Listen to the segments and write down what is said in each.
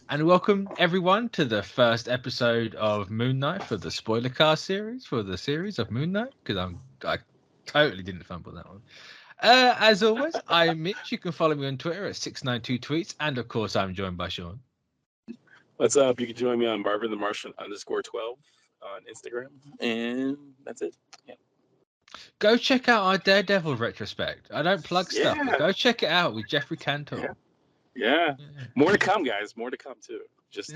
And welcome everyone to the first episode of Moon Knight for the Spoilercast series, for the series of Moon Knight, because I totally didn't fumble that one. As always, I'm Mitch. You can follow me on Twitter at 692tweets, and of course, I'm joined by Sean. What's up? You can join me on Marvin the Martian _12 on Instagram, and that's it. Yeah. Go check out our Daredevil retrospect. I don't plug stuff, but go check it out with Jeffrey Cantor. Yeah. More to come, guys. More to come too. Just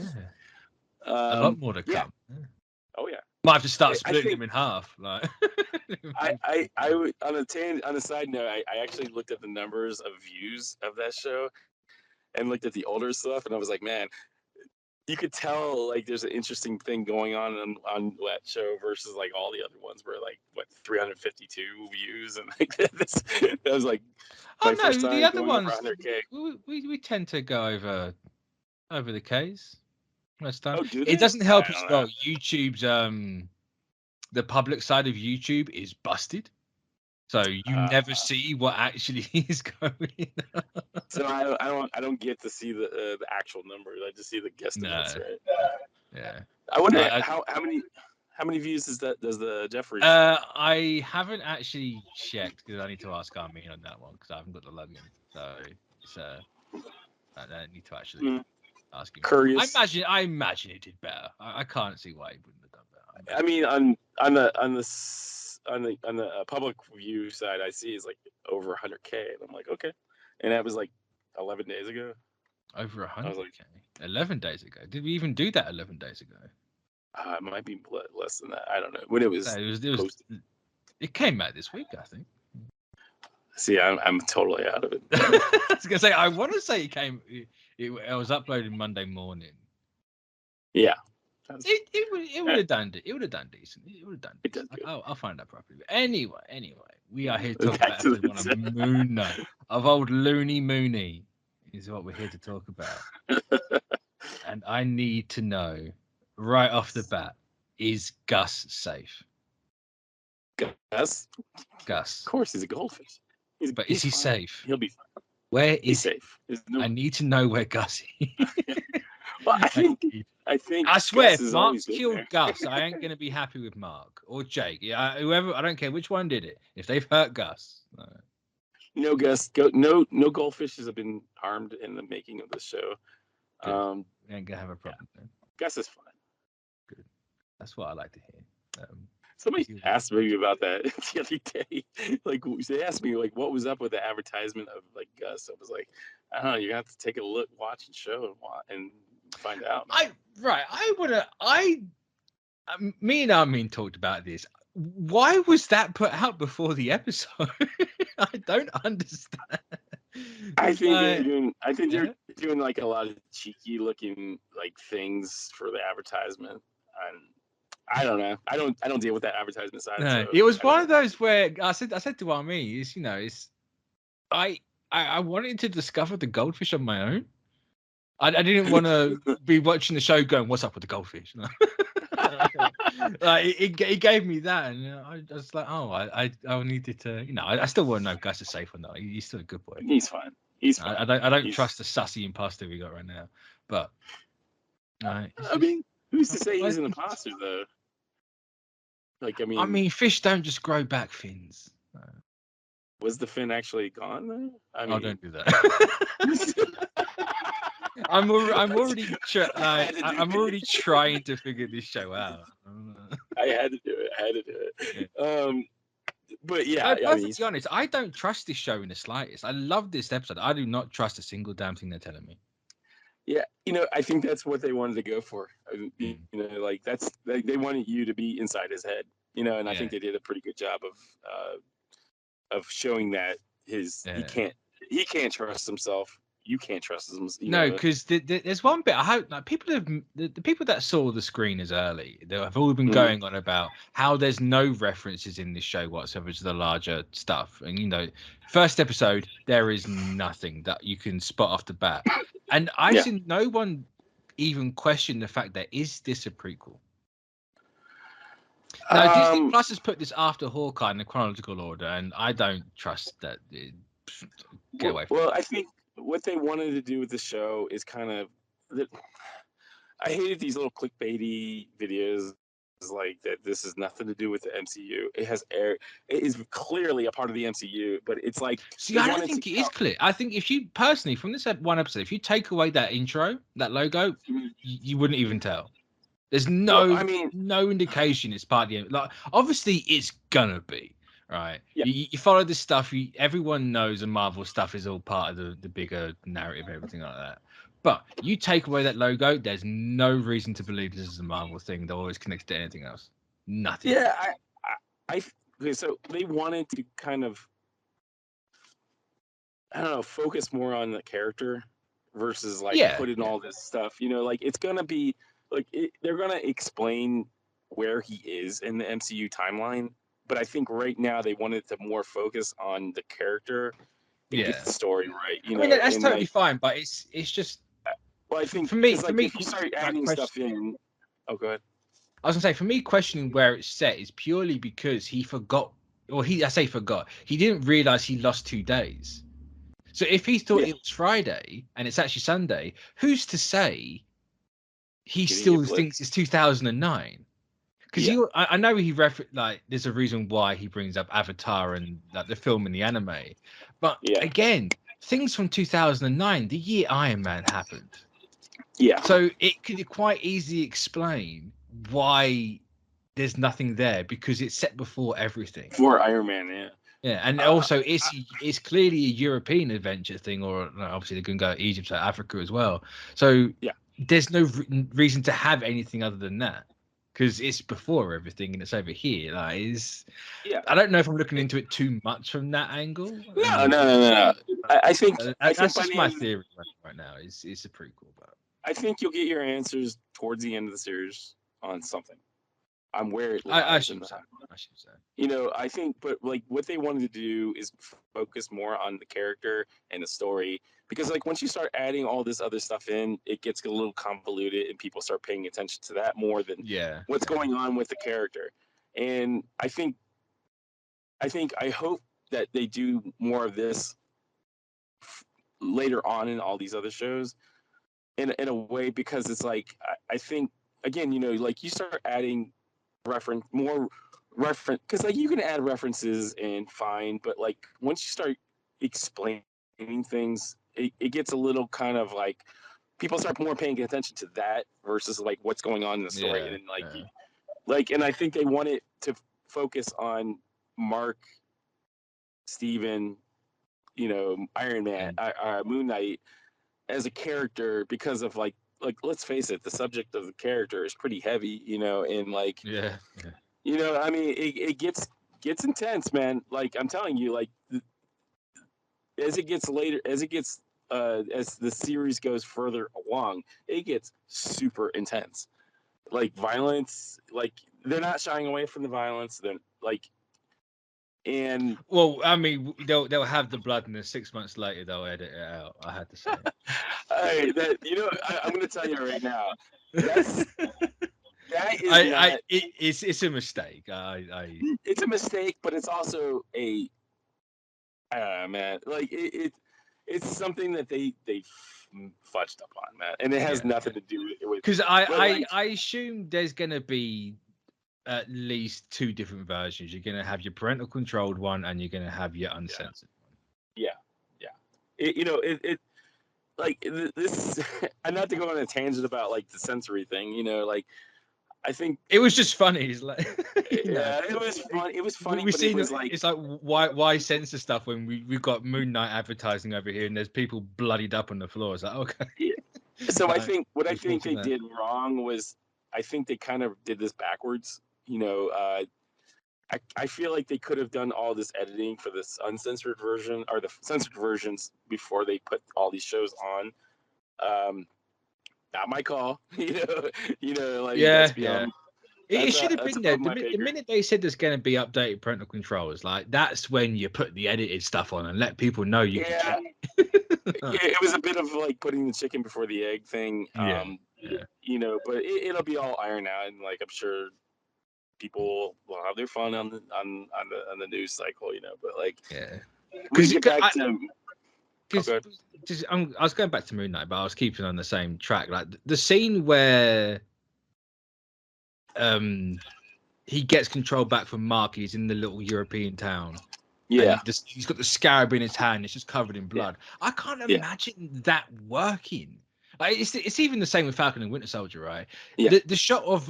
a lot more to come. Yeah. Oh yeah. Might have to start splitting them in half. Like I would, on a side note, I actually looked at the numbers of views of that show and looked at the older stuff, and I was like, man, you could tell like there's an interesting thing going on that show versus like all the other ones where like 352 views and like this. That was like my first time the other ones we tend to go over the K's most time. It doesn't help as well. YouTube's the public side of YouTube is busted. So you never see what actually is going on. So I don't get to see the actual numbers. I just see the guesstimates, right? Yeah. I wonder how many views does the Jeffrey? I haven't actually checked because I need to ask Armin on that one because I haven't got the login. So it's I don't need to actually ask him. Curious. I imagine it did better. I can't see why he wouldn't have done better. I mean, on the public view side, I see is like over 100K, and I'm like, okay, and that was like 11 days ago. Over 100K. 11 days ago. Did we even do that 11 days ago? It might be less than that. I don't know when it was. It came out this week, I think. See, I'm totally out of it. I was gonna say I want to say it came. It was uploaded Monday morning. Yeah. It would have done it. It would have done decent. It would have done decent. I'll find out properly. But anyway, we are here to talk about episode 1 of Moon Knight, of old Looney Mooney, is what we're here to talk about. And I need to know right off the bat: is Gus safe? Gus. Of course, he's a goldfish. But is he safe? He'll be fine. Where is he's safe? I need to know where Gus is. Well, I think. I swear, if Mark killed Gus, I ain't gonna be happy with Mark or Jake. Yeah, whoever. I don't care which one did it. If they've hurt Gus, no, Gus. No goldfishes have been harmed in the making of this show. We ain't gonna have a problem then. Gus is fine. Good. That's what I like to hear. Somebody asked me about that the other day. Like they asked me like what was up with the advertisement of like Gus. I was like, I don't know. You have to take a look, watch the show, and find out. Me and Armin talked about this. Why was that put out before the episode? I don't understand. I think they're doing like a lot of cheeky looking like things for the advertisement, and I don't know. I don't deal with that advertisement side. No, it was one of those where I said to Armin, I wanted to discover the goldfish on my own. I didn't want to be watching the show going, "What's up with the goldfish?" Like it gave me that, and I was like, "Oh, I needed to." I still want to know if Gus is safe or not. He's still a good boy. He's fine. I don't trust the sussy imposter we got right now. But I mean, who's to say he's an imposter though? Like, I mean, fish don't just grow back fins. Was the fin actually gone though? Don't do that. I'm already trying to figure this show out. I had to do it. Yeah. But yeah, to be honest, I don't trust this show in the slightest. I love this episode. I do not trust a single damn thing they're telling me. Yeah, I think that's what they wanted to go for. Like they wanted you to be inside his head. And I think they did a pretty good job of showing that he can't trust himself. You can't trust him. No, because there's one bit I hope like the people that saw the screeners early, they have all been going on about how there's no references in this show whatsoever to the larger stuff. And first episode there is nothing that you can spot off the bat, and I've seen no one even question the fact that is this a prequel. Now Disney Plus has put this after Hawkeye in the chronological order, and I don't trust that. Get away from I think what they wanted to do with the show is kind of I hated these little clickbaity videos like that. This has nothing to do with the MCU. It is clearly a part of the MCU, but it's like See, I don't think it is clear. I think if you personally, from this one episode, if you take away that intro, that logo, you wouldn't even tell. There's no indication it's part of the, like, obviously it's gonna be, right? Yeah. You follow this stuff, everyone knows the Marvel stuff is all part of the bigger narrative and everything like that. But you take away that logo, there's no reason to believe this is a Marvel thing. They're always connected to anything else. Nothing. Yeah, okay, so they wanted to kind of, I don't know, focus more on the character versus like put in all this stuff. You know, like it's gonna be like they're gonna explain where he is in the MCU timeline, but I think right now they wanted to more focus on the character and get the story right. You know, that's totally fine, but it's just. Well, I think for me, if you start adding stuff in, oh, go ahead. I was gonna say, for me, questioning where it's set is purely because he forgot, or I say forgot. He didn't realize he lost 2 days. So if he thought it was Friday and it's actually Sunday, who's to say he still thinks it's 2009? Because I know he like there's a reason why he brings up Avatar and like the film and the anime, but again, things from 2009, the year Iron Man happened. Yeah. So it could quite easily explain why there's nothing there, because it's set before everything. For Iron Man, yeah. Yeah, and also it's clearly a European adventure thing, or obviously they're going to go to Egypt or Africa as well. So there's no reason to have anything other than that, because it's before everything and it's over here. Like, I don't know if I'm looking into it too much from that angle. No. I think that's just my theory right now. It's a prequel, but I think you'll get your answers towards the end of the series on something. I'm where it lies. I should say. You know, I think, but like what they wanted to do is focus more on the character and the story, because like once you start adding all this other stuff in, it gets a little convoluted and people start paying attention to that more than what's going on with the character. And I hope that they do more of this later on in all these other shows in a way, because it's like I think, again, you know, like you start adding more reference, because like you can add references and fine, but like once you start explaining things, it gets a little kind of like people start more paying attention to that versus like what's going on in the story. And and I think they wanted to focus on Mark, Steven, you know, Iron Man, Moon Knight as a character, because of like let's face it, the subject of the character is pretty heavy, you know, and like you know, I mean, it gets intense, man. Like I'm telling you, like as it gets later, as the series goes further along, it gets super intense. Like violence, like they're not shying away from the violence. Then like. And well, I mean, they'll have the blood, and then 6 months later they'll edit it out. I had to say. You know, I'm going to tell you right now. It's a mistake. It's a mistake, but it's also a. Man, like it's something that they fudged up on, man, and it has nothing to do with. Because I assume there's going to be at least 2 different versions. You're going to have your parental controlled one, and you're going to have your uncensored one. Yeah. You know, like this. I'm not to go on a tangent about like the sensory thing. You know, like I think it was just funny. It's like, it was fun. It was funny. It's like why censor stuff when we've got Moon Knight advertising over here, and there's people bloodied up on the floor. It's like, okay. Yeah. So I think they did wrong was, I think they kind of did this backwards. You know, I feel like they could have done all this editing for this uncensored version or the censored versions before they put all these shows on. Not my call. you know, like it should have been there. The minute they said there's going to be updated parental controls, like that's when you put the edited stuff on and let people know you can check. It was a bit of like putting the chicken before the egg thing. You know, but it'll be all ironed out, and like I'm sure people will have their fun on the news cycle, you know. But like, because I was going back to Moon Knight, but I was keeping on the same track. Like the scene where he gets control back from Mark. He's in the little European town. Yeah. And he's got the scarab in his hand. It's just covered in blood. I can't imagine that working. Like it's even the same with Falcon and Winter Soldier, right? Yeah. The shot of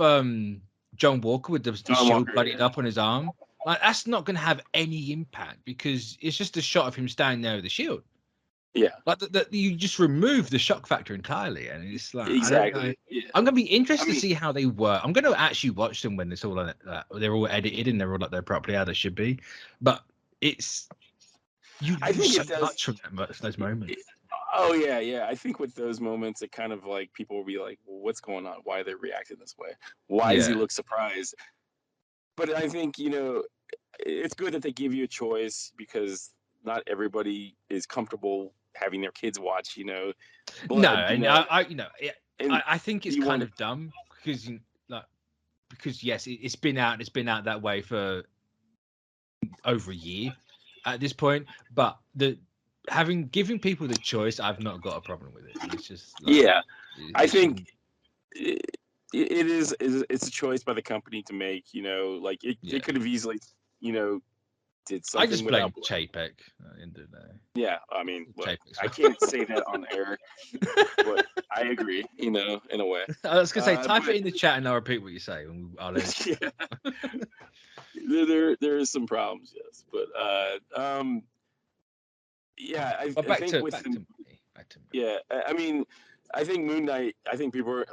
John Walker with the shield bloodied up on his arm, like that's not going to have any impact because it's just a shot of him standing there with the shield. Yeah, like you just remove the shock factor entirely, and it's like exactly. Yeah. I'm gonna be interested to see how they work. I'm gonna actually watch them when it's all they're all edited and they're all like they're properly how they should be. But it's I think so much from those moments. Oh yeah. I think with those moments, it kind of like people will be like, well, "What's going on? Why are they reacting this way? Why does he look surprised?" But I think it's good that they give you a choice because not everybody is comfortable having their kids watch. I think it's kind of dumb because yes, it's been out that way for over a year at this point, but giving people the choice, I've not got a problem with it. It's just I think it's a choice by the company to make. They could have easily did something. I just blame Chapek in the day. Yeah, I mean, look, I can't say that on air, but I agree. In a way. I was gonna say, type it in the chat and I'll repeat what you say. I'll there is some problems, yes, but I think with back to me. Yeah, I mean, I think Moon Knight. I think people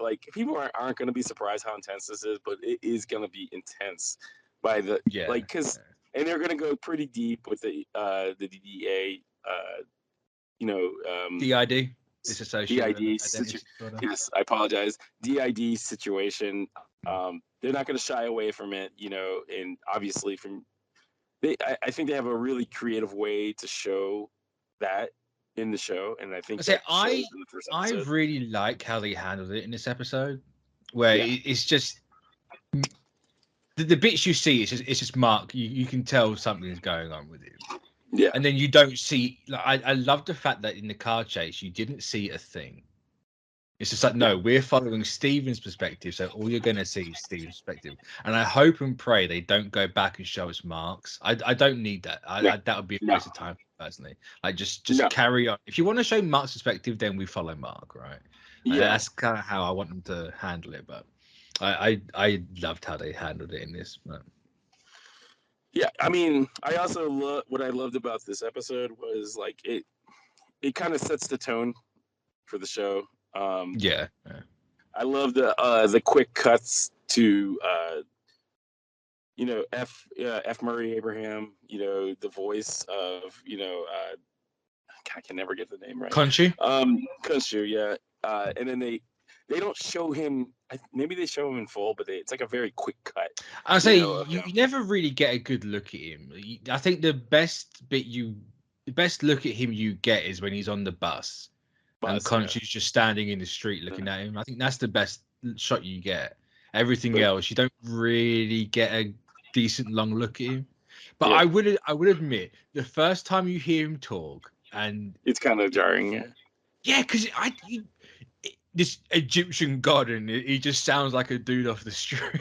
aren't going to be surprised how intense this is, but it is going to be intense by the because. And they're going to go pretty deep with the DDA, DID. DID. Yes, I apologize. DID situation. They're not going to shy away from it, and obviously I think they have a really creative way to show that in the show, and I think I really like how they handled it in this episode, where it's just. The bits you see, it's just Mark. You can tell something's going on with him. Yeah. And then you don't see. I love the fact that in the car chase, you didn't see a thing. It's just like, no, we're following Steven's perspective, so all you're going to see is Steven's perspective. And I hope and pray they don't go back and show us Mark's. I don't need that. That would be a waste of time personally. Like just carry on. If you want to show Mark's perspective, then we follow Mark, right? Yeah. That's kind of how I want them to handle it, but. I loved how they handled it in this. But... Yeah, I mean, I also what I loved about this episode was like it kind of sets the tone for the show. I love the quick cuts to F. Murray Abraham, the voice of I can never get the name right. Khonshu? Khonshu, yeah. And then they don't show him. Maybe they show him in full, but it's like a very quick cut. I'll say you never really get a good look at him. I think the best look at him you get is when he's on the bus and Khonshu's just standing in the street looking at him. I think that's the best shot you get. Everything else, you don't really get a decent long look at him. But I would admit, the first time you hear him talk, and it's kind of jarring. Yeah, because this Egyptian god, and he just sounds like a dude off the street.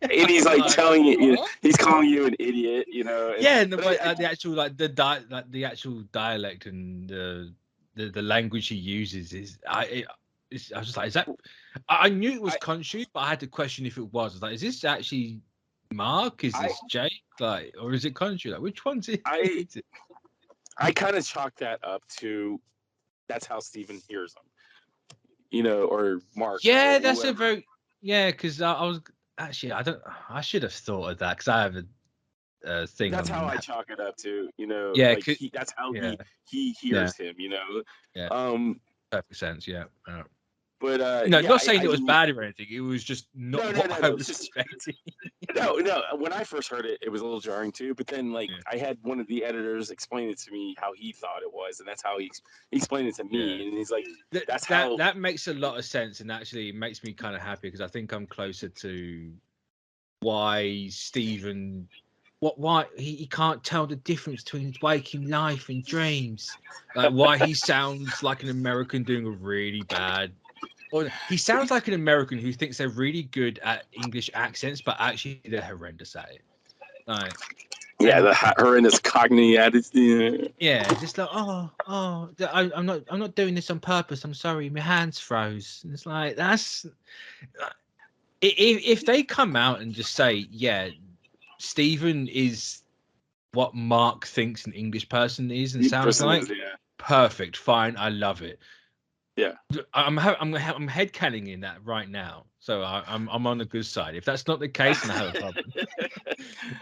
And he's like telling you, he's calling you an idiot, Yeah, and the actual dialect and the language he uses is I was just like, is that? I knew it was Khonshu, but I had to question if it was. I was like, is this actually Mark? Is this Jake? Like, or is it Khonshu? Like, which one's it? I kind of chalk that up to that's how Steven hears them, or Mark. Yeah, or that's whoever. a very because I was actually I should have thought of that because I have a thing. That's how I chalk it up to, Yeah, like that's how he hears him, Yeah, perfect sense. Yeah. But not saying it was bad or anything. It was just not what I was expecting. No. When I first heard it, it was a little jarring too. But then, I had one of the editors explain it to me how he thought it was, and that's how he explained it to me. Yeah. And he's like, that makes a lot of sense, and actually it makes me kind of happy because I think I'm closer to why why he can't tell the difference between his waking life and dreams. Like why he sounds like an American doing a really bad, or he sounds like an American who thinks they're really good at English accents, but actually they're horrendous at it. Like, Yeah, the horrendous cockney attitude. yeah, just like I'm not doing this on purpose. I'm sorry, my hands froze. And it's like that's if they come out and just say, yeah, Stephen is what Mark thinks an English person is and sounds like, perfect, fine, I love it. Yeah, I'm headcanon in that right now, so I'm on the good side. If that's not the case, then I have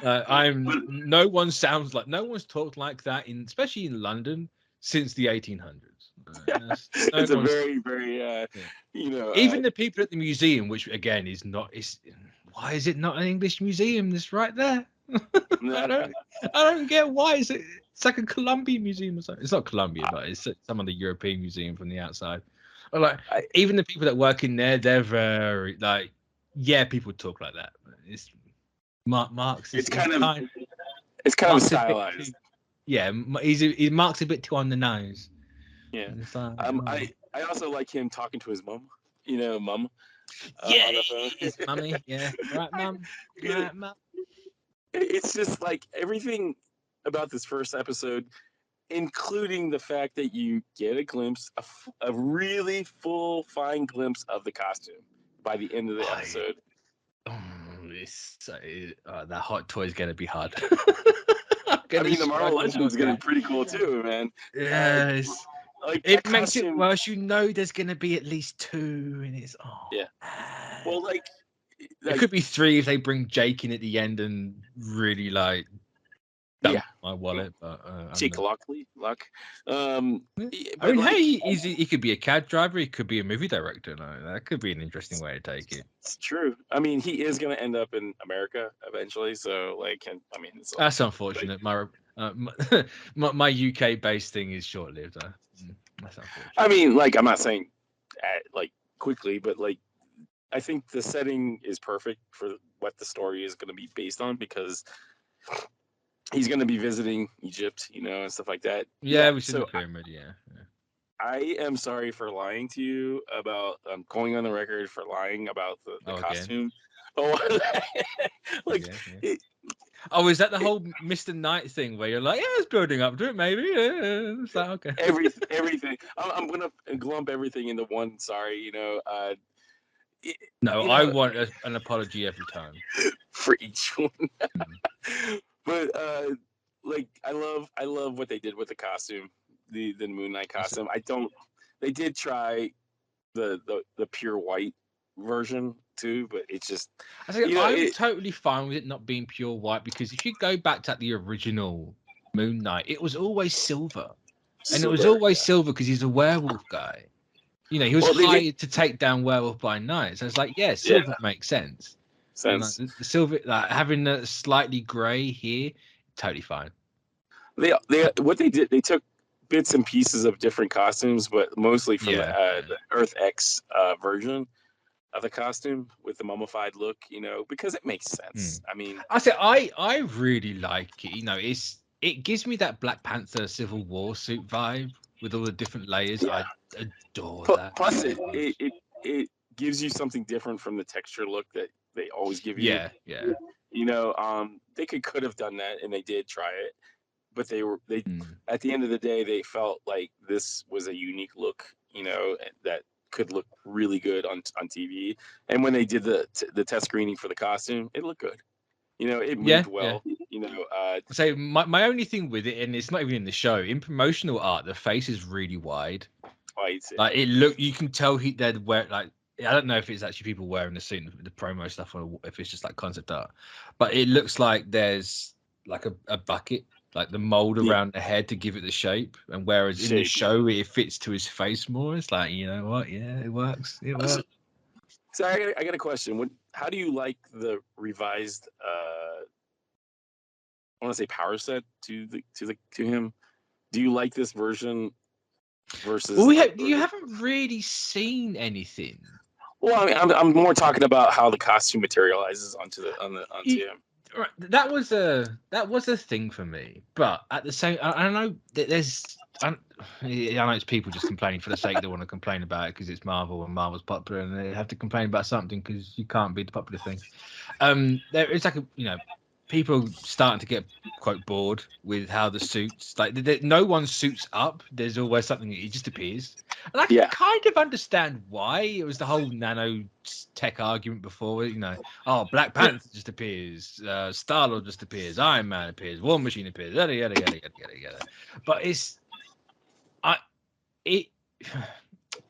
a problem. No one's talked like that especially in London since the 1800s. It's a very, very, even the people at the museum, which again is not. Why is it not an English museum? It's right there. I don't get why. It's like a Colombian museum or something. It's not Colombia, but it's some of the European museum from the outside. Or like even the people that work in there, they're very like, yeah, people talk like that. It's Mark's. It's kind of stylized. He Mark's a bit too on the nose. Yeah. Like, I also like him talking to his mum. Mum. His mummy. Yeah. Right, mum. Right, mum. It's just like everything about this first episode, including the fact that you get a glimpse, a really full, fine glimpse of the costume by the end of the episode. That hot toy is going to be hard. The Marvel Legends is going to be pretty cool too, man. Yes. It makes it worse. There's going to be at least 2, and it's yeah. Well, like it could be 3 if they bring Jake in at the end and really like dump my wallet. But Jake Lockley. He could be a cab driver. He could be a movie director. That could be an interesting way to take it. It's true. He is going to end up in America eventually. So that's unfortunate. My UK based thing is short lived. That's unfortunate. I'm not saying quickly, but I think the setting is perfect for what the story is going to be based on because he's going to be visiting Egypt, and stuff like that. Yeah, we should the pyramid. Yeah. I am sorry for lying to you about going on the record for lying about the costume. Is that the whole Mr. Knight thing where you're like, yeah, it's building up to it, maybe? Yeah, it's like, okay. Everything. I'm gonna lump everything into one. Sorry, I want an apology every time for each one. But I love what they did with the costume, the Moon Knight costume. They did try the pure white version too, but it's just I'm totally fine with it not being pure white because if you go back to the original Moon Knight, it was always silver. And it was always silver because he's a werewolf guy. He was hired to take down Werewolf by Night. So it's like, silver makes sense. And, the silver, having a slightly grey here, totally fine. What they did, they took bits and pieces of different costumes, but mostly from the Earth X version of the costume with the mummified look, because it makes sense. I really like it. It gives me that Black Panther Civil War suit vibe with all the different layers. I adore that. Plus, it gives you something different from the texture look that they always give you. Yeah. They could have done that, and they did try it, but they at the end of the day, they felt like this was a unique look, that could look really good on TV. And when they did the test screening for the costume, it looked good. It moved well. So my only thing with it, and it's not even in the show, in promotional art, the face is really wide. You can tell they'd wear I don't know if it's actually people wearing the suit, the promo stuff, or if it's just like concept art. But it looks like there's like a bucket, like the mold around the head to give it the shape. And whereas in the show it fits to his face more. It's like, you know what? Yeah, it works. It works. So I got a question. How do you like the revised? I want to say power set to him. Do you like this version versus? Well, you haven't really seen anything. Well, I'm more talking about how the costume materializes onto him. Right, that was a thing for me, but at the same, I don't know. I know it's people just complaining for the sake they want to complain about it because it's Marvel and Marvel's popular, and they have to complain about something because you can't be the popular thing. There it's like people starting to get quite bored with how the suits no one suits up. There's always something that just appears, and I can kind of understand why. It was the whole nano tech argument before. Oh, Black Panther just appears, Star-Lord just appears, Iron Man appears, War Machine appears, yada yada yada yada yada yada. But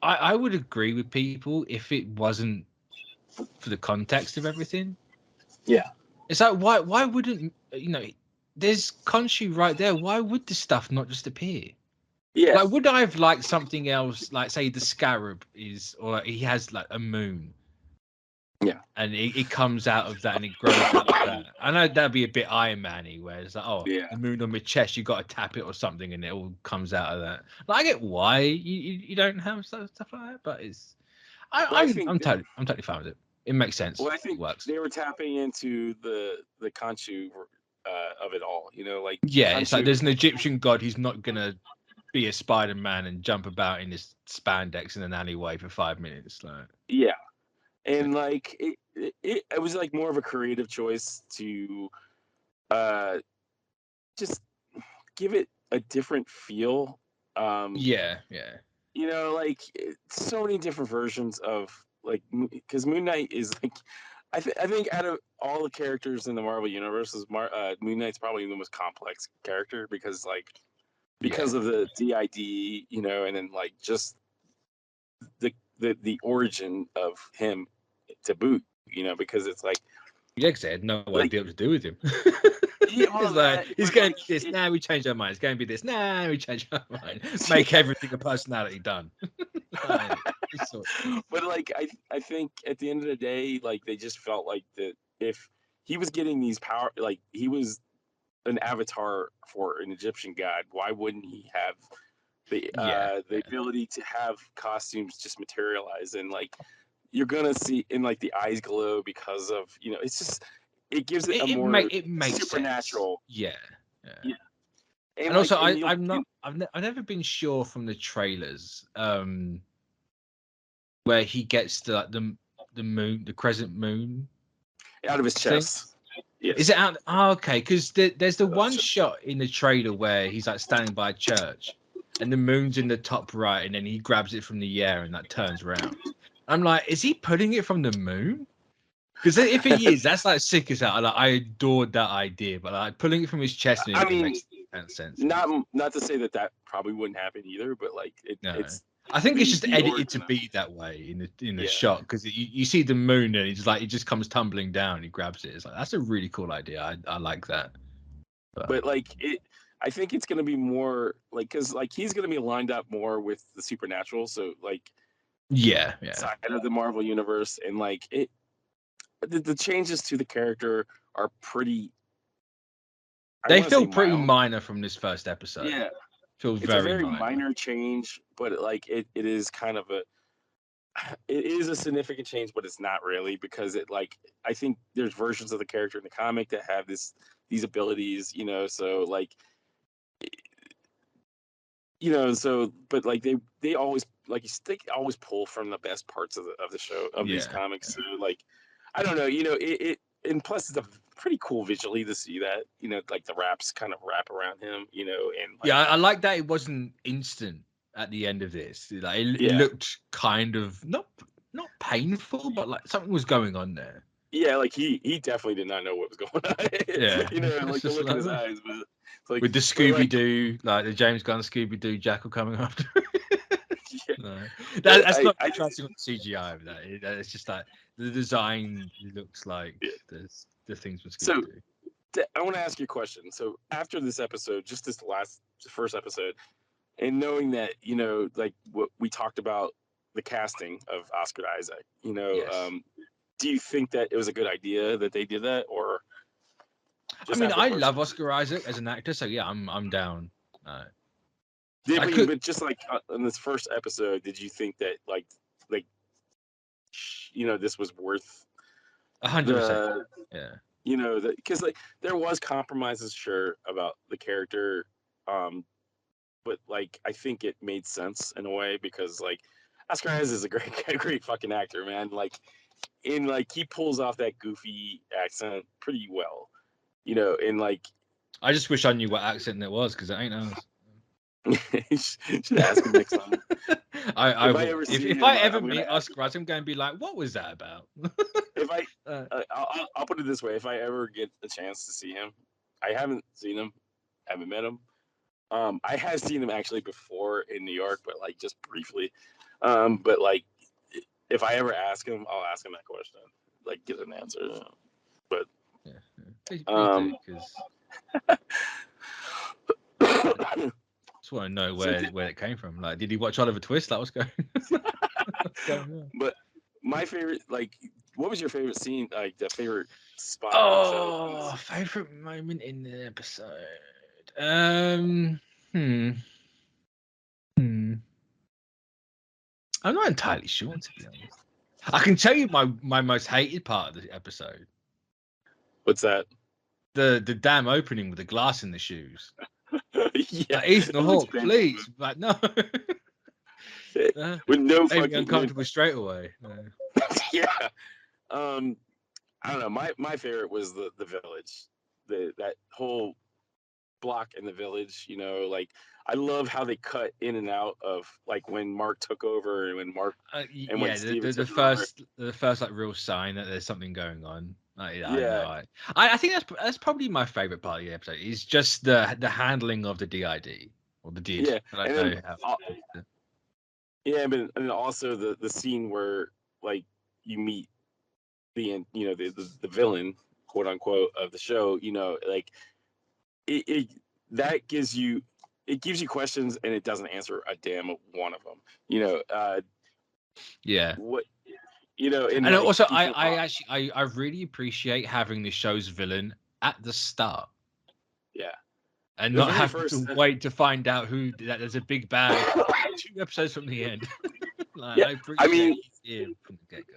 I would agree with people if it wasn't for the context of everything. Yeah. It's like why wouldn't there's Khonshu right there. Why would this stuff not just appear? Yeah. Like, would I have liked something else, like say the Scarab or he has like a moon. Yeah. And it comes out of that and it grows out of that. I know that'd be a bit Iron Man-y, where it's like, the moon on my chest, you got to tap it or something, and it all comes out of that. Like, I get why you don't have stuff like that, but I'm totally fine with it. It makes sense. Well, I think it works. they were tapping into the Khonshu of it all. Like Khonshu, it's like there's an Egyptian god. He's not gonna be a Spider-Man and jump about in this spandex in an alleyway for 5 minutes. Like, yeah. And like it was like more of a creative choice to just give it a different feel. Yeah. Like so many different versions of like, because Moon Knight is like, I think out of all the characters in the Marvel universe, Moon Knight's probably the most complex character because of the DID, and then like just the origin of him to boot, because it's like, because they had no idea what to do with him. He's going to be this. Now we change our mind. It's going to be this. Now we change our mind. Make everything a personality. Done. But like, I think at the end of the day, like they just felt like that if he was getting these power, like he was an avatar for an Egyptian god, why wouldn't he have the ability to have costumes just materialize, and like you're gonna see in like the eyes glow because of it's just, it gives it a more supernatural sense. Yeah. And like, also I've never been sure from the trailers where he gets the moon, the crescent moon out of his chest. Yes. Is it out? Oh, okay, because there's the one shot in the trailer where he's like standing by a church and the moon's in the top right, and then he grabs it from the air and that turns around. I'm like, is he putting it from the moon? Because if he is, that's like sick as hell. Like, I adored that idea, but like pulling it from his chest, it makes sense. Not to say that probably wouldn't happen either, but like it's. I think it's just edited to be that way in the shot, because you see the moon and it just comes tumbling down and he grabs it. It's like, that's a really cool idea. I like that. But like I think it's gonna be more like, because like he's gonna be lined up more with the supernatural, so like side of the Marvel universe, and like the changes to the character are pretty. They feel pretty minor from this first episode. Yeah. Feels it's a very minor change, but like it is kind of it is a significant change, but it's not really, because it like, I think there's versions of the character in the comic that have these abilities, so like, so, but like they always pull from the best parts of the show of these comics. So like, I don't know, it and plus it's a pretty cool visually to see that, like the raps kind of wrap around him, and like, I like that it wasn't instant at the end of this. Like it looked kind of not painful, but like something was going on there. Yeah, like he definitely did not know what was going on. Like the look in his eyes, but like with the Scooby-Doo, like the James Gunn Scooby-Doo jackal coming after. That's not trusting on CGI of that. It's just like the design looks like the things with Scooby-Doo. So I want to ask you a question. So after this episode, just this first episode, and knowing that like what we talked about, the casting of Oscar Isaac, do you think that it was a good idea that they did that, or? I love Oscar Isaac as an actor, so yeah, I'm down. But just like in this first episode, did you think that like this was worth 100%? Yeah. you know, because like there was compromises, sure, about the character, but like I think it made sense in a way because like Oscar Isaac is a great, great fucking actor, man. Like in like he pulls off that goofy accent pretty well, you know. And like I just wish I knew what accent it was because it ain't ours. should ask him next time. If I ever meet Oscar Isaac, I'm going to be like, "What was that about?" If I'll put it this way: if I ever get a chance to see him, I haven't seen him, haven't met him. I have seen him actually before in New York, but like just briefly. But like, if I ever ask him, I'll ask him that question, like get an answer. But yeah. Please do, because just want to know where it came from. Like, did he watch Oliver Twist? That was going. What's going on? But my favorite, like, what was your favorite scene? Like the favorite spot? Oh, favorite moment in the episode. I'm not entirely sure, to be honest. I can tell you my most hated part of the episode. What's that? The damn opening with the glass in the shoes. Yeah, like, Ethan Hawke, please. Like, no. With no fucking uncomfortable straight away. No. Yeah. I don't know. My favorite was the village. That whole block in the village, you know, like I love how they cut in and out of like when Mark took over and when Mark and when Steven the first like real sign that there's something going on. I think that's probably my favorite part of the episode is just the handling of the DID or the DID. Yeah, I don't know how. Yeah, but and also the scene where like you meet the villain, quote unquote, of the show. You know, like it that gives you questions and it doesn't answer a damn one of them. You know, yeah. What you know, and like, also I really appreciate having the show's villain at the start. Yeah. And not having to wait to find out that there's a big bad 2 episodes from the end. Like, yeah, I mean, from the get-go.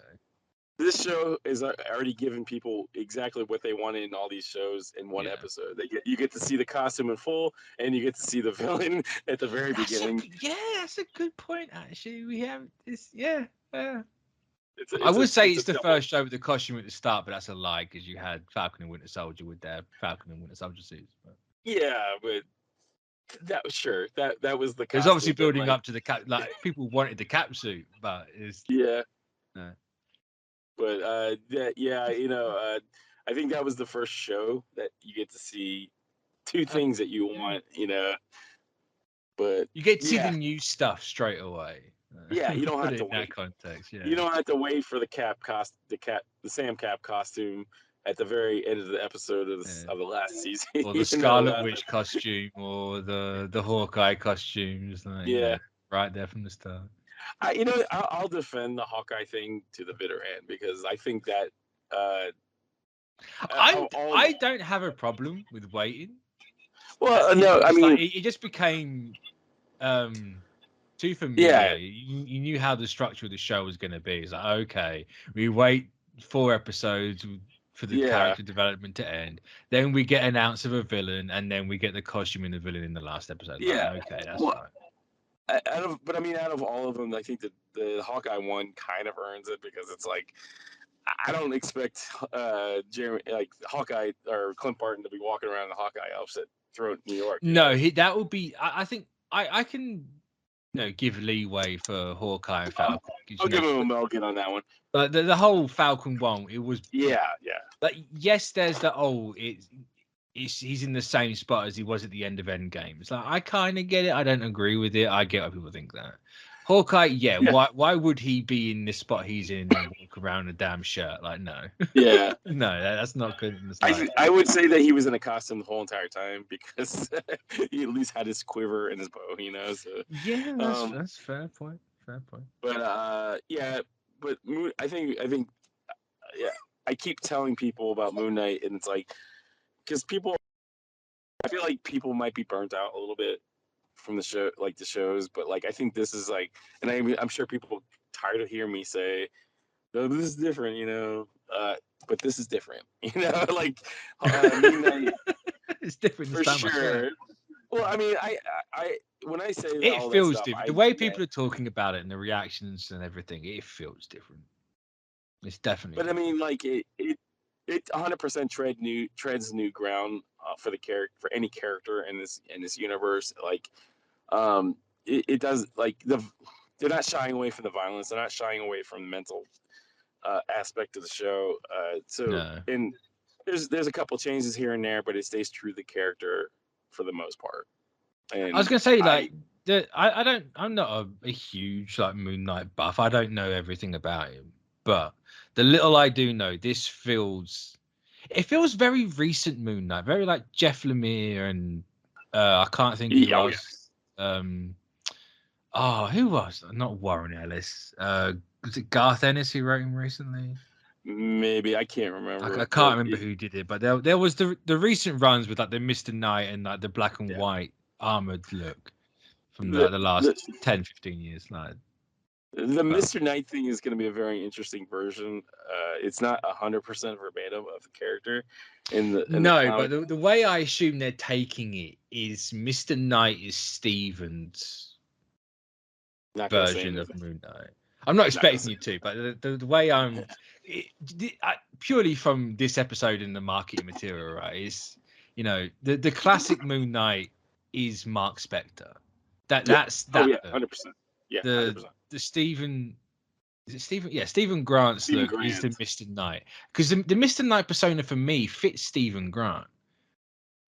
This show is already giving people exactly what they wanted in all these shows in one episode. You get to see the costume in full, and you get to see the villain at the very beginning. That's a good point. Actually, we have this. Yeah. I would say it's the first show with the costume at the start, but that's a lie because you had Falcon and Winter Soldier with their Falcon and Winter Soldier suits. But... Yeah, but that was sure that was the. There's obviously building up to the cap. Like people wanted the cap suit, but it's No. But you know, I think that was the first show that you get to see 2 things that you want, you know. But you get to see the new stuff straight away. Yeah, you don't have to wait. In that context, yeah. You don't have to wait for the Sam Cap costume at the very end of the episode of the last season, or the Scarlet Witch costume, or the Hawkeye costumes. Like, right there from the start. I'll defend the Hawkeye thing to the bitter end because I think that I don't have a problem with waiting. Well, no, I mean it just became too familiar. Yeah, you knew how the structure of the show was going to be. It's like, okay, we wait 4 episodes for the character development to end, then we get an ounce of a villain, and then we get the costume in the villain in the last episode. Like, okay, that's fine. Out of all of them, I think the Hawkeye one kind of earns it because it's like I don't expect Jeremy, like Hawkeye or Clint Barton, to be walking around in a Hawkeye outfit throughout New York. No, that would be. I think I can give leeway for Hawkeye and Falcon. I'll give him a Melkin on that one. But the whole Falcon one, it was. Yeah. Like, yes, there's he's in the same spot as he was at the end of Endgame. It's like, I kind of get it. I don't agree with it. I get why people think that. Hawkeye, why would he be in this spot he's in and walk around in a damn shirt? Like, no. Yeah. No, that's not good. I would say that he was in a costume the whole entire time because he at least had his quiver and his bow, you know. So yeah, that's fair point. Fair point. But but I think I keep telling people about Moon Knight, and it's like because I feel like people might be burnt out a little bit from the show, like the shows, but like I think this is like, and I'm sure people tired of hearing me say, "No, this is different," you know. but this is different. Like Moon Knight It's different for this time, I swear. sure. Well, I mean, I when I say It all that feels stuff, different. I The way mean that. people are talking about it and the reactions and everything, it feels different. It's definitely But I different. mean, like it 100% treads new ground for the character, for any character in this universe. Like it does, like they're not shying away from the violence. They're not shying away from the mental aspect of the show. So No. and there's a couple changes here and there, but it stays true to the character for the most part. I was And gonna say like I'm not a huge like Moon Knight buff. I don't know everything about him, but the little I do know, it feels very recent Moon Knight, very like Jeff Lemire and I can't think who oh yeah, else. Who was not Warren Ellis? Was it Garth Ennis who wrote him recently? maybe I can't I remember, can't but remember who did it, but there was the recent runs with like the Mr. Knight and like the black and yeah, white armored look from the the the last 10-15 years. Like, The but Mr. Knight thing is going to be a very interesting version. It's not 100% verbatim of the character in the no, but comic. the way I assume they're taking it is Mr. Knight is Steven's Not going to say version of anything. Moon Knight. I'm not Not going to expecting say. you to, but the way purely from this episode in the marketing material, right, is the classic Moon Knight is Mark Spector. Yeah. That's Oh that yeah, look. 100%. Yeah, The 100%. the Stephen is it Stephen? Yeah, Stephen Grant's Stephen look is Grant. the Mr. Knight because the Mr. Knight persona for me fits Stephen Grant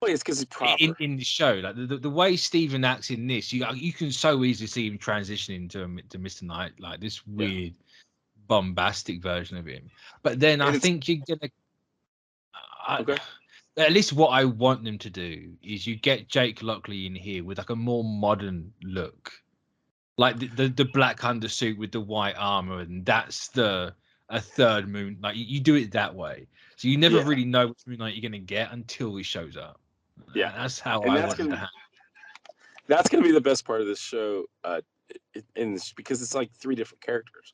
Oh, it's because he's proper. in the show. Like the way Stephen acts in this, you can so easily see him transitioning to Mr. Knight, like this Yeah, weird bombastic version of him. But then I and it's think you're gonna. I, okay. at least what I want them to do is you get Jake Lockley in here with like a more modern look, like the black undersuit with the white armor, and that's a third Moon. Like you do it that way, so you never Yeah, really know which Moon Knight you're gonna get until he shows up. yeah, That's how and I want it to happen. that's gonna be the best part of this show. Because it's like three different characters.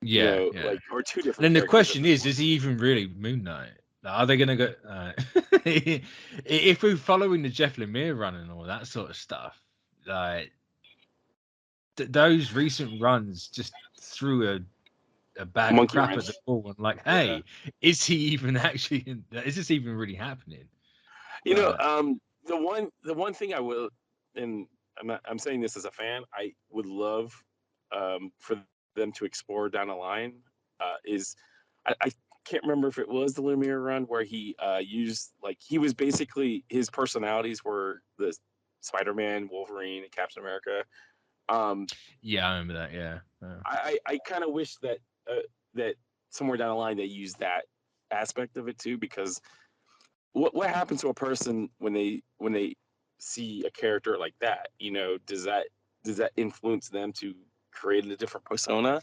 Yeah, yeah. Like or two And then different the characters at question this is point. he even really Moon Knight? Like, are they gonna go? If we're following the Jeff Lemire run and all that sort of stuff, like those recent runs just threw a bag of Monkey crap at wrench. the wall and like, Yeah. hey, is he even actually? Is this even really happening? You know, the one thing I will, and I'm saying this as a fan, I would love for them to explore down the line is I can't remember if it was the Lumiere run where he used, like, he was basically, his personalities were the Spider-Man, Wolverine, and Captain America. Um, Yeah, I remember that. Yeah. I kind of wish that that somewhere down the line they use that aspect of it too, because what happens to a person when they see a character like that? Does that influence them to create a different persona?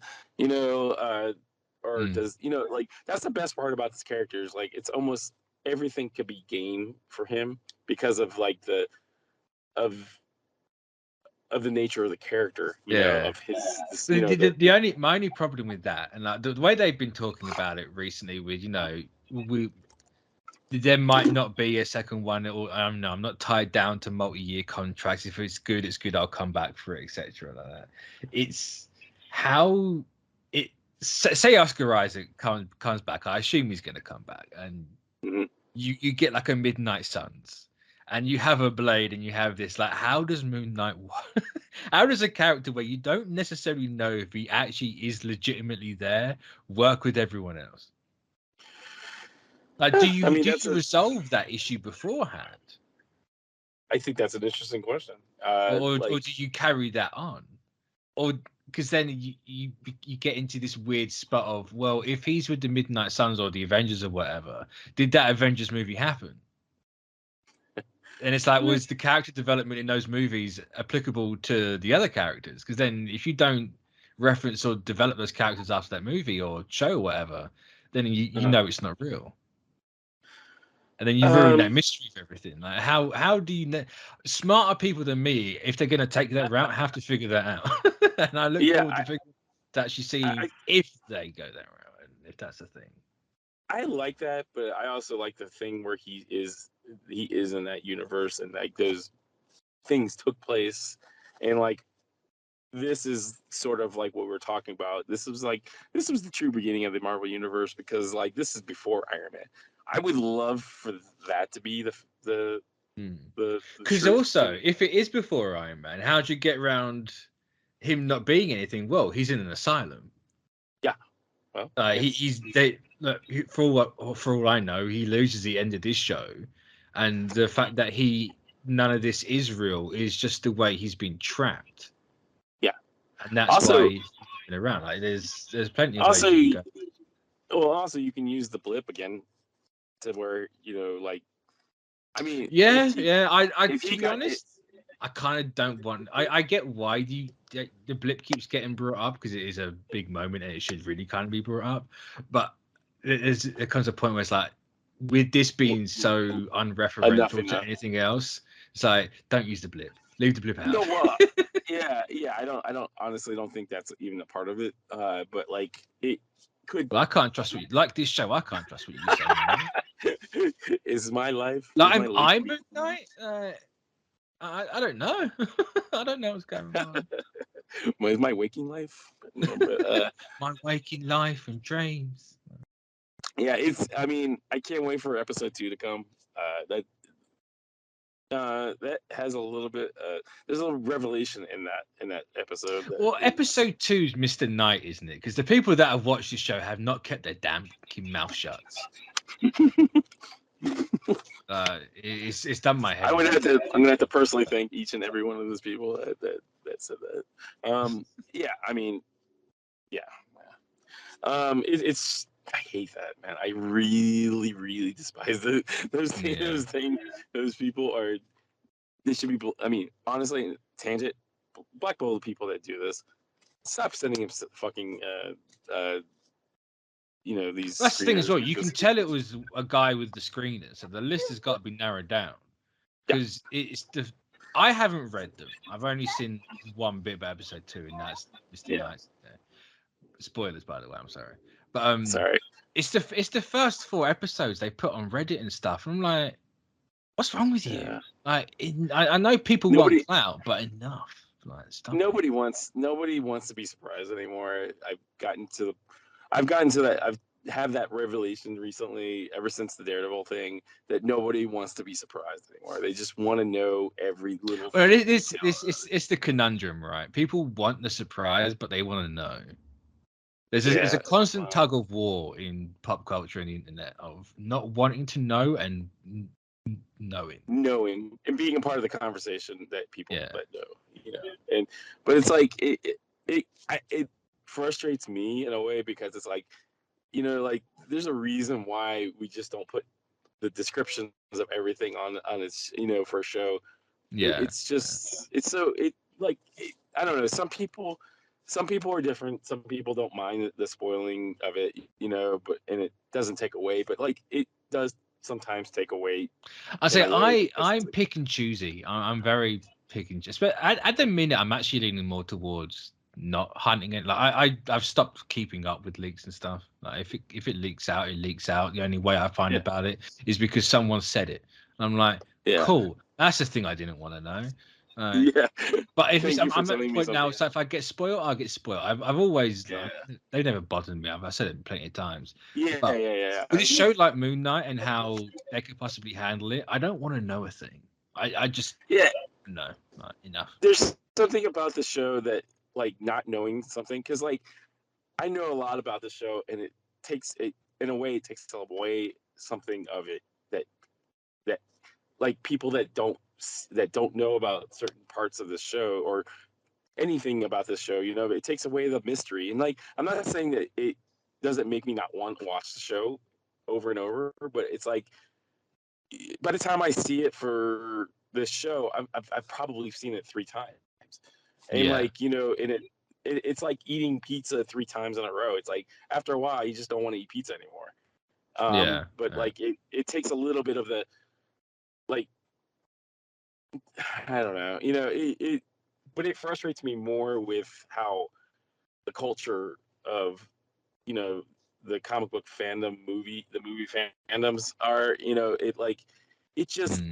Or Mm. does like, that's the best part about this character, is like it's almost everything could be game for him because of like of the nature of the character, Yeah. of his My only problem with that, and like the way they've been talking about it recently, with there might not be a second one, or I don't know. I'm not tied down to multi-year contracts. If it's good, it's good. I'll come back for it, etc. Like that. It's how it. Say Oscar Isaac comes back. I assume he's going to come back, and Mhm. you get like a Midnight Suns, and you have a Blade, and you have this. Like, how does Moon Knight work? How does a character where you don't necessarily know if he actually is legitimately there work with everyone else? Like, do I you mean, do you resolve that issue beforehand, I think that's an interesting question. or Like, do you carry that on, or because then you get into this weird spot of, well, if he's with the Midnight Suns or the Avengers or whatever, did that Avengers movie happen? And it's like, was the character development in those movies applicable to the other characters? Because then if you don't reference or develop those characters after that movie or show or whatever, then you know it's not real. And then you ruin um, that mystery of everything. Like, how do you know? Smarter people than me, if they're going to take that route, have to figure that out. And I look yeah, forward to actually I, seeing I if they go that route, and if that's a thing. I like that, but I also like the thing where he is in that universe, and like those things took place, and like this is sort of like what we're talking about. This was the true beginning of the Marvel universe, because like this is before Iron Man. I would love for that to be the Because truth. also, if it is before Iron Man, how'd you get around him not being anything? Well, he's in an asylum. Yeah. Well, he's they look, for all I know, he loses the end of this show, and the fact that none of this is real is just the way he's been trapped. Yeah, and that's also, why he's been around. Like there's plenty of also, ways you can go. well, also you can use the blip again to where like, I mean, Yeah. if To he be got honest, I kind of don't want. I get why the blip keeps getting brought up, because it is a big moment and it should really kind of be brought up. But there comes a point where it's like, with this being so unreferential to anything else, it's like, don't use the blip. Leave the blip out. No, well, yeah. I don't honestly don't think that's even a part of it. But like it could. Well, I can't trust what you like this show. I can't trust what you say. Is my life Like is my I'm Moon Knight. I don't know. I don't know what's going on. Is my waking life? No, but My waking life and dreams. yeah, I mean, I can't wait for episode 2 to come. That has a little bit. There's a little revelation in that episode. Well, episode 2 is Mr. Knight, isn't it? Because the people that have watched this show have not kept their damn mouth shut. It's done my head. I'm gonna have to personally thank each and every one of those people that said that. Yeah, I mean, yeah. It's I hate that, man. I really, really despise those things. Those people are. They should be. I mean, honestly, tangent. Blackball the people that do this. Stop sending him fucking. These. That's the thing as well. You can tell it was a guy with the screener, so the list has got to be narrowed down. Because I haven't read them. I've only seen one bit of episode 2, and that's Mr. Knight's. Spoilers, by the way. I'm sorry, but sorry. It's the first 4 episodes they put on Reddit and stuff. I'm like, what's wrong with you? Like, I know people want clout, but enough. Like, stop. Nobody wants to be surprised anymore. I've gotten to that. I've had that revelation recently, ever since the Daredevil thing, that nobody wants to be surprised anymore. They just want to know every little. Well, it's the conundrum, right? People want the surprise, but they want to know. There's a constant tug of war in pop culture and the internet of not wanting to know and knowing and being a part of the conversation that people that know, but it's like it frustrates me in a way, because it's like, like there's a reason why we just don't put the descriptions of everything on its, for a show. It's just I don't know. Some people are different. Some people don't mind the spoiling of it, and it doesn't take away, but like it does sometimes take away. I say I'm pick and choosy. I'm very pick and choosy. But at the minute, I'm actually leaning more towards not hunting it. Like I've stopped keeping up with leaks and stuff. Like if it leaks out, it leaks out. The only way I find about it is because someone said it. And I'm like, cool. That's the thing I didn't want to know. But if I'm at the point now, so if I get spoiled, I'll get spoiled. I've always they never bothered me. I've said it plenty of times. With a show like Moon Knight and how they could possibly handle it, I don't want to know a thing. I just no, enough. There's something about the show that, like, not knowing something, because like I know a lot about the show, and it takes away something of it that like people that don't know about certain parts of the show or anything about this show, it takes away the mystery. And like, I'm not saying that it doesn't make me not want to watch the show over and over, but it's like, by the time I see it for this show, I've probably seen it 3 times. And like, and it's like eating pizza 3 times in a row. It's like, after a while, you just don't want to eat pizza anymore. But like, it takes a little bit of the, like, I don't know, but it frustrates me more with how the culture of, the comic book fandom the movie fandoms are. It just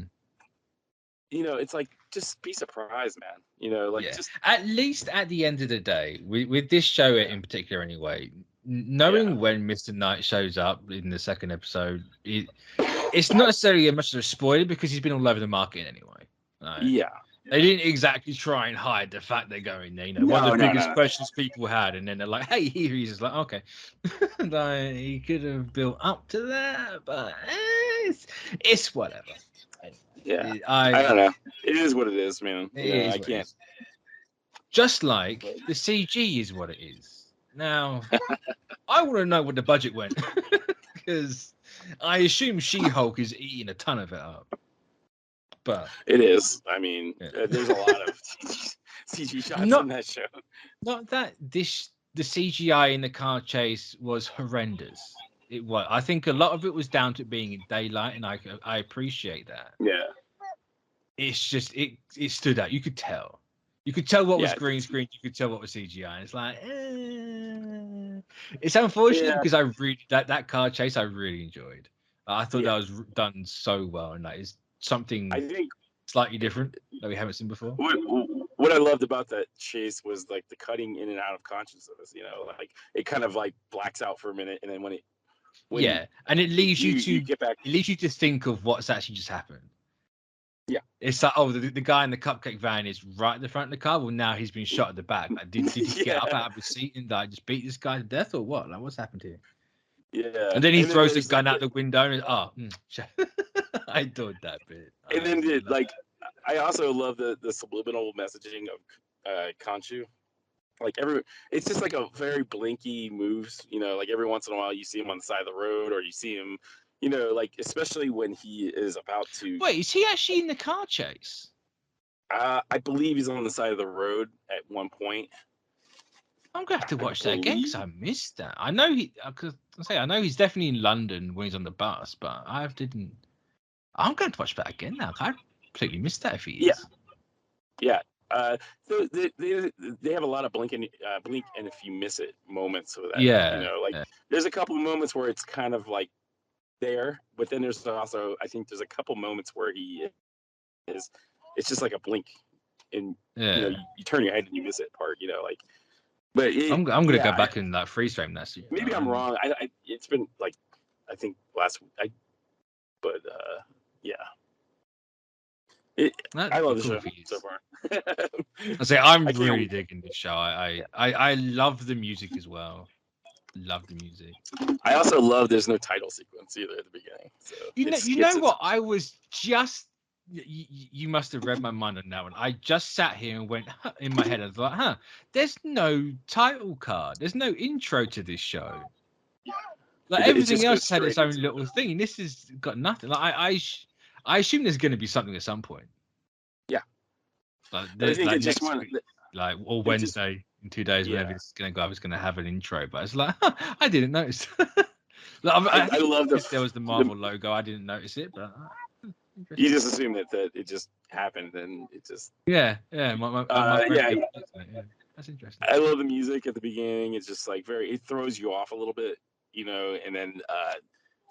it's like just be surprised, man. Yeah. Just At least at the end of the day, with this show in particular, anyway, knowing when Mr. Knight shows up in the second episode, it's not necessarily much of a spoiler because he's been all over the market anyway. Right? Yeah. They didn't exactly try and hide the fact they're going there. One of the biggest questions people had, and then they're like, "Hey, here he is." It's like, okay, like, he could have built up to that, but it's whatever. Yeah, I don't know. It is what it is, man. I can't. Just like the CG is what it is. Now, I want to know what the budget went because I assume She-Hulk is eating a ton of it up. But it is. I mean, there's a lot of CG shots in that show. Not that the CGI in the car chase was horrendous. It was. I think a lot of it was down to it being in daylight, and I appreciate that. Yeah. It's just it stood out. You could tell. You could tell what was green screen. You could tell what was CGI. And it's like, it's unfortunate because I really that car chase I really enjoyed. I thought that was done so well, and that is something I think slightly different that we haven't seen before. What I loved about that chase was like the cutting in and out of consciousness. Like it kind of like blacks out for a minute, and then when and it leaves you get back. It leaves you to think of what's actually just happened. Yeah, it's like, the guy in the cupcake van is right at the front of the car. Well, now he's been shot at the back. Like, did he get up out of his seat and like just beat this guy to death or what? Like, what's happened here? Yeah, and then he throws the gun out the window and I adored that bit. And then I also love the subliminal messaging of Khonshu. Like it's just like a very blinky moves. Like every once in a while you see him on the side of the road, or you see him. Like especially when he is about to. Wait, is he actually in the car chase? I believe he's on the side of the road at one point. I'm gonna have to watch that again because I missed that. I know I know he's definitely in London when he's on the bus, but I'm going to watch that again now. I completely missed that if he is. Yeah. So they have a lot of blink and if you miss it moments of that. Yeah. There's a couple of moments where it's kind of like there, but then there's also I think there's a couple moments where he is. It's just like a blink, and you turn your head and you miss it part. But I'm gonna go back in that freeze frame. That's maybe I'm wrong. It's been like I think last week. I love the show so far. I say I'm really digging this show. I love the music as well. Love the music. I also love there's no title sequence either at the beginning. So you know what? I was just you must have read my mind on that one. I just sat here and went in my head. I was like, there's no title card. There's no intro to this show. Like everything else had its own little thing. This has got nothing. Like I assume there's going to be something at some point. Yeah. Like next week, or Wednesday in 2 days, whenever it's going to go, I was going to have an intro, but it's like I didn't notice. I love there was the Marvel logo. I didn't notice it, but you just assume that it just happened and it just that's interesting. I love the music at the beginning. It's just like it throws you off a little bit, and then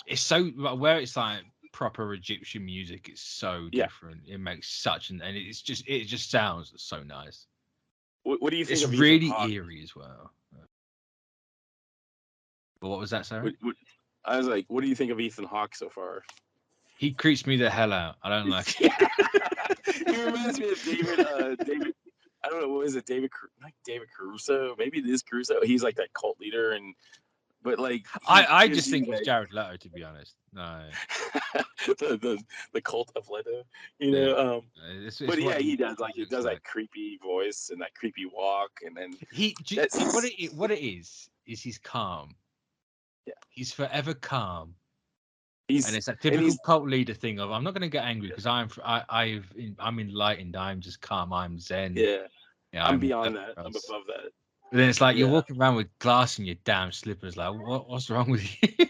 it's so where it's like proper Egyptian music. It's so different. It makes such and it just sounds so nice. What do you think? It's really eerie as well. But what was that, Sarah? I was like, what do you think of Ethan Hawke so far? He creeps me the hell out. I don't like it. He reminds me of David. I don't know, what is it? David Caruso? Maybe it is Caruso. He's like that cult leader, but like I just think it's Jared Leto, to be honest. No. the cult of Leto, but he does that creepy voice and that creepy walk, and then what it is he's calm. Yeah, he's forever calm. And it's that typical cult leader thing of I'm not going to get angry because I'm enlightened. I'm just calm. I'm zen. Yeah, I'm beyond that. I'm above that. But then it's like you're walking around with glass in your damn slippers. Like, what's wrong with you?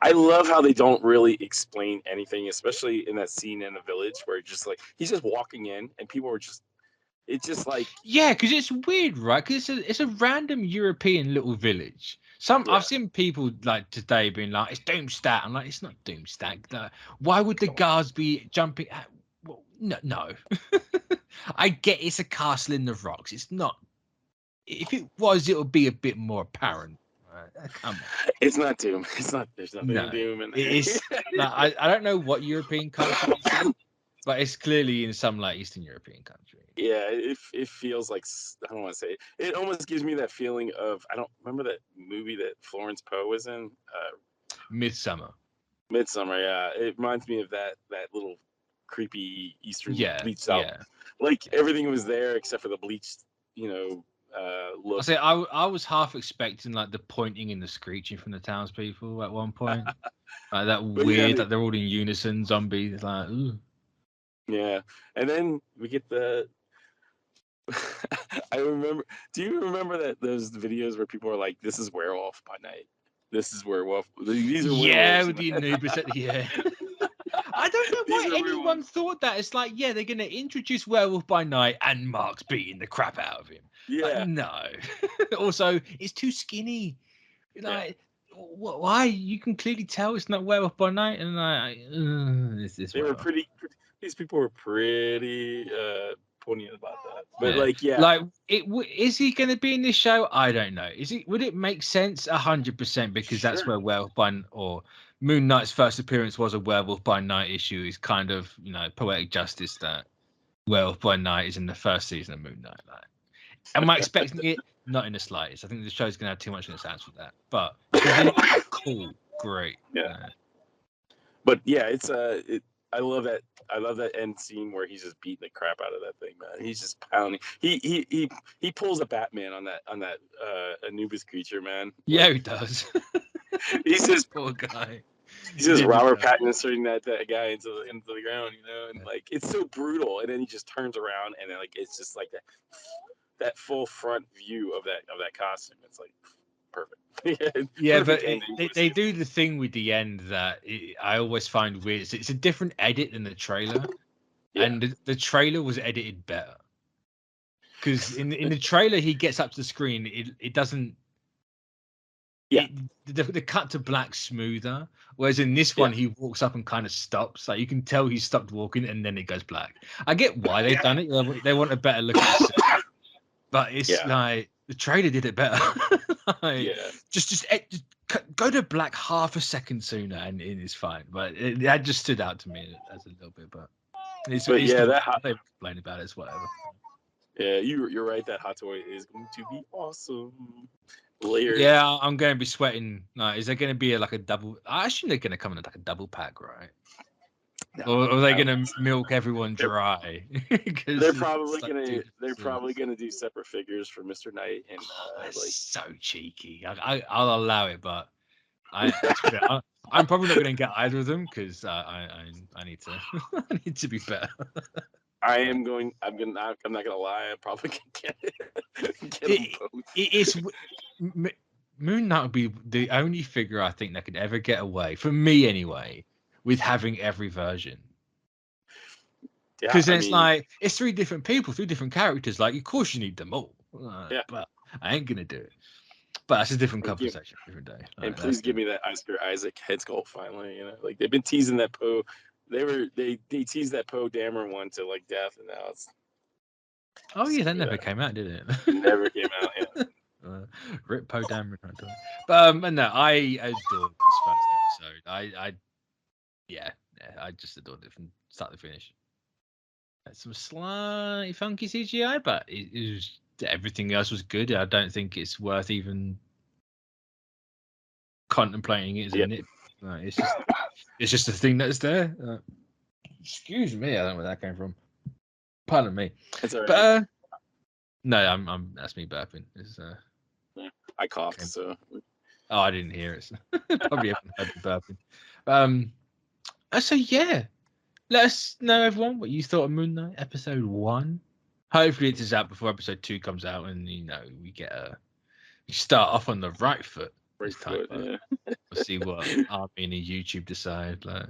I love how they don't really explain anything, especially in that scene in the village where he's just walking in and people are just. It's just like because it's weird, right? Because it's a random European little village. I've seen people like today being like, it's Doomstat. I'm like, it's not Doomstat. Why would the guards be jumping? Well, no. I get it's a castle in the rocks. It's not. If it was, it would be a bit more apparent. Come on. It's not Doom. It's not. There's nothing Doom in there. It is. Like, I don't know what European country it's in, but it's clearly in some like Eastern European country. Yeah, it feels like, I don't want to say it. It almost gives me that feeling of, I don't remember that movie that Florence Poe was in. Midsummer. Yeah. It reminds me of that little creepy Eastern bleached out. Yeah. Like everything was there except for the bleached, look. I say I was half expecting like the pointing and the screeching from the townspeople at one point. Like that weird that they're all in unison, zombies. Like, ooh. Yeah, and then we get the. I remember. Do you remember those videos where people are like, "This is Werewolf by Night. This is Werewolf. These are werewolves." Yeah, with the Anubis at the end. I don't know why anyone thought that. It's like, yeah, they're going to introduce Werewolf by Night and Mark's beating the crap out of him. Yeah. Like, no. Also, it's too skinny. Like, why? You can clearly tell it's not Werewolf by Night. And these people were pretty poignant about that. But is he going to be in this show? I don't know. Would it make sense 100% because that's where Werewolf by or Moon Knight's first appearance was a Werewolf by Night issue? Is kind of poetic justice that Werewolf by Night is in the first season of Moon Knight. Like, am I expecting it? Not in the slightest. I think the show's going to have too much in its hands for that. But cool, great. Yeah. But yeah, it's I love that. I love that end scene where he's just beating the crap out of that thing, man. He's just pounding. He pulls a Batman on that Anubis creature, man. Yeah, he does. He's just poor guy. He's just Robert Pattinsoning that guy into the ground, and like it's so brutal. And then he just turns around, and then like it's just like that full front view of that costume. It's like perfect. Yeah, but they do the thing with the end that I always find weird. It's a different edit than the trailer, and the trailer was edited better. Because in the trailer he gets up to the screen, it doesn't. Yeah, the cut to black smoother, whereas in this one he walks up and kind of stops. Like you can tell he stopped walking, and then it goes black. I get why they've done it. They want a better look at the set, but it's like the trailer did it better. Just go to black half a second sooner, and it is fine. But that just stood out to me as a little bit. But they complain about it. It's whatever. Yeah, you're right. That hot toy is going to be awesome. Layers. Yeah, I'm going to be sweating. Is there going to be a double? I assume they're going to come in like a double pack, right? No, or are they going to milk everyone dry? They're probably going to do separate figures for Mr. Knight and so cheeky. I'll allow it, but I'm probably not going to get either of them because I need to I need to be better. I'm not gonna lie. I'm probably gonna get them both. It's Moon Knight would be the only figure I think that could ever get away, for me anyway, with having every version. Because it's like it's 3 different people, 3 different characters. Like, of course you need them all. But I ain't gonna do it. But that's a different conversation, different day. And please give me that Oscar Isaac head sculpt finally. Like they've been teasing that Poe. They teased that Poe Dameron one to like death, and now it's. Oh yeah, that never came out, did it? Never came out. Yeah. Rip Poe Dameron. But no, I adored this first episode. I just adored it from start to finish. Some slightly funky CGI, but it was everything else was good. I don't think it's worth even contemplating it as a nit. It's just a thing that's there. Excuse me, I don't know where that came from. Pardon me. It's all right. But no, that's me burping. I coughed, so. Oh, I didn't hear it. Probably haven't heard me burping. So yeah, let us know, everyone, what you thought of Moon Knight episode 1. Hopefully it is out before episode 2 comes out, and we start off on the right foot. We'll see what Army and YouTube decide. Like,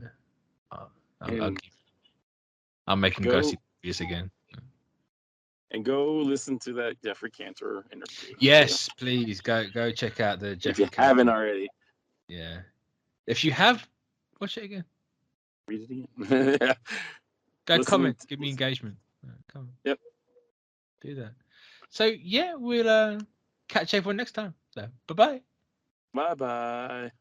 I'll make him go see this again. And go listen to that Jeffrey Cantor interview. Yes, please go check out the If Jeffrey you Cantor. haven't already. Yeah. If you have, watch it again. Read it again. Yeah. Go comment. Give me engagement. Come on. Yep. Do that. So yeah, we'll catch everyone next time. So bye-bye. Bye-bye.